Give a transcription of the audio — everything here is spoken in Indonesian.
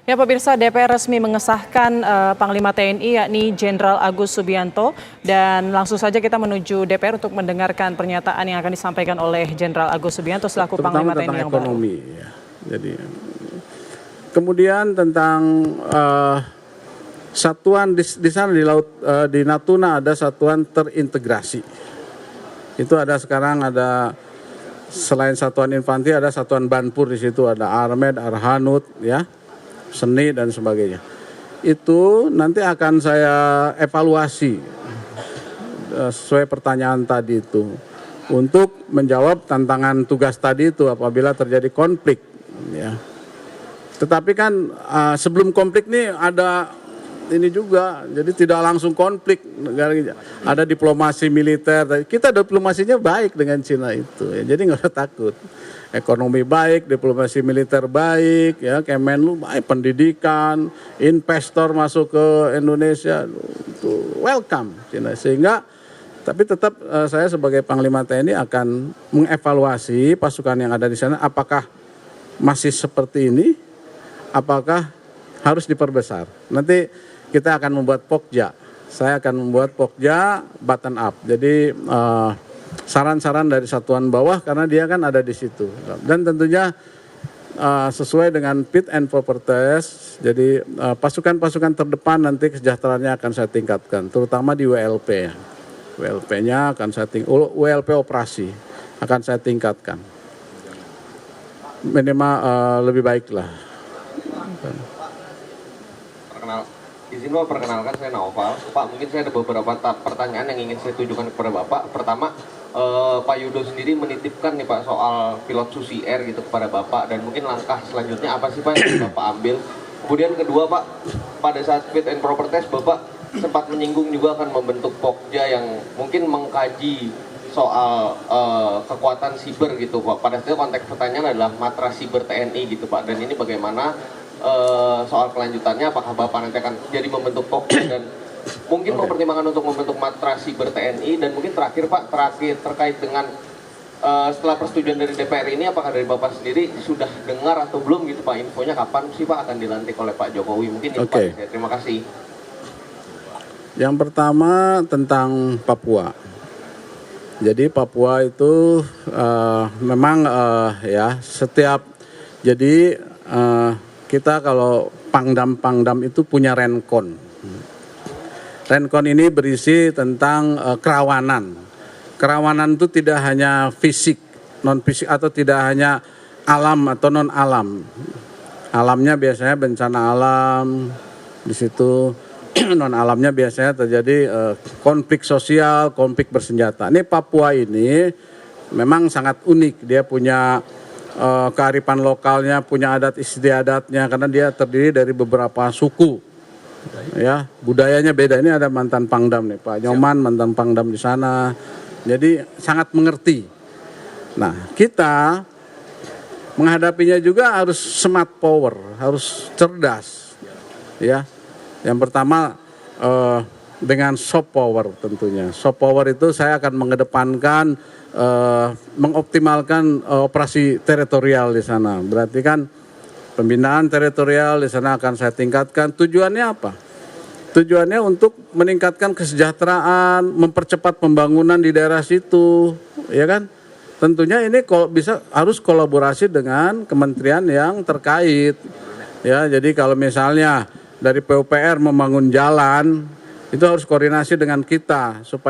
Ya pemirsa, DPR resmi mengesahkan Panglima TNI yakni Jenderal Agus Subianto, dan langsung saja kita menuju DPR untuk mendengarkan pernyataan yang akan disampaikan oleh Jenderal Agus Subianto selaku Panglima TNI yang ekonomi, baru. Ya. Jadi kemudian tentang satuan di sana di laut di Natuna ada satuan terintegrasi. Itu ada sekarang ada selain satuan infanteri ada satuan Banpur di situ, ada Armed, Arhanud, ya. Seni dan sebagainya. Itu nanti akan saya evaluasi sesuai pertanyaan tadi itu untuk menjawab tantangan tugas tadi itu apabila terjadi konflik, ya. Tetapi kan sebelum konflik nih ada ini juga, jadi tidak langsung konflik, ada diplomasi militer. Kita diplomasinya baik dengan Cina itu, ya. Jadi nggak usah takut. Ekonomi baik, diplomasi militer baik, ya, Kemenlu baik, pendidikan, investor masuk ke Indonesia, itu welcome Cina. Sehingga, tapi tetap saya sebagai Panglima TNI akan mengevaluasi pasukan yang ada di sana, apakah masih seperti ini, apakah harus diperbesar. Nanti kita akan membuat Pokja, saya akan membuat Pokja button up, jadi saran-saran dari satuan bawah karena dia kan ada di situ. Dan tentunya sesuai dengan fit and proper test, jadi pasukan-pasukan terdepan nanti kesejahteraannya akan saya tingkatkan, terutama di WLP. WLP-nya akan saya WLP operasi akan saya tingkatkan. Minimal lebih baik lah. Izin Pak, perkenalkan saya Naufal. Pak, mungkin saya ada beberapa pertanyaan yang ingin saya tujukan kepada Bapak. Pertama, Pak Yudo sendiri menitipkan nih Pak soal pilot Susi Air gitu kepada Bapak, dan mungkin langkah selanjutnya apa sih Pak yang Bapak ambil. Kemudian kedua Pak, pada saat fit and proper test Bapak sempat menyinggung juga akan membentuk Pokja yang mungkin mengkaji soal kekuatan siber gitu Pak. Pada saat itu konteks pertanyaan adalah matra siber TNI gitu Pak, dan ini bagaimana soal kelanjutannya, apakah Bapak nanti akan jadi membentuk Pokja dan mungkin mempertimbangkan untuk membentuk matra siber TNI. Dan mungkin terakhir Pak, terkait dengan setelah persetujuan dari DPR ini, apakah dari Bapak sendiri sudah dengar atau belum gitu Pak, infonya kapan sih Pak akan dilantik oleh Pak Jokowi? Mungkin itu Pak, saya terima kasih. Yang pertama tentang Papua. Jadi Papua itu memang ya setiap, jadi kita kalau Pangdam itu punya Renkon. Renkon ini berisi tentang kerawanan. Kerawanan itu tidak hanya fisik, non fisik, atau tidak hanya alam atau non alam. Alamnya biasanya bencana alam di situ. Non alamnya biasanya terjadi konflik sosial, konflik bersenjata. Ini Papua ini memang sangat unik. Dia punya kearifan lokalnya, punya adat istiadatnya, karena dia terdiri dari beberapa suku, ya, budayanya beda. Ini ada mantan Pangdam nih, Pak Nyoman, mantan Pangdam di sana, jadi sangat mengerti. Nah, kita menghadapinya juga harus smart power, harus cerdas, ya. Yang pertama dengan soft power tentunya. Soft power itu saya akan mengedepankan mengoptimalkan operasi teritorial di sana. Berarti kan pembinaan teritorial di sana akan saya tingkatkan. Tujuannya apa? Tujuannya untuk meningkatkan kesejahteraan, mempercepat pembangunan di daerah situ, ya kan? Tentunya ini kalau bisa harus kolaborasi dengan kementerian yang terkait. Ya, jadi kalau misalnya dari PUPR membangun jalan, itu harus koordinasi dengan kita supaya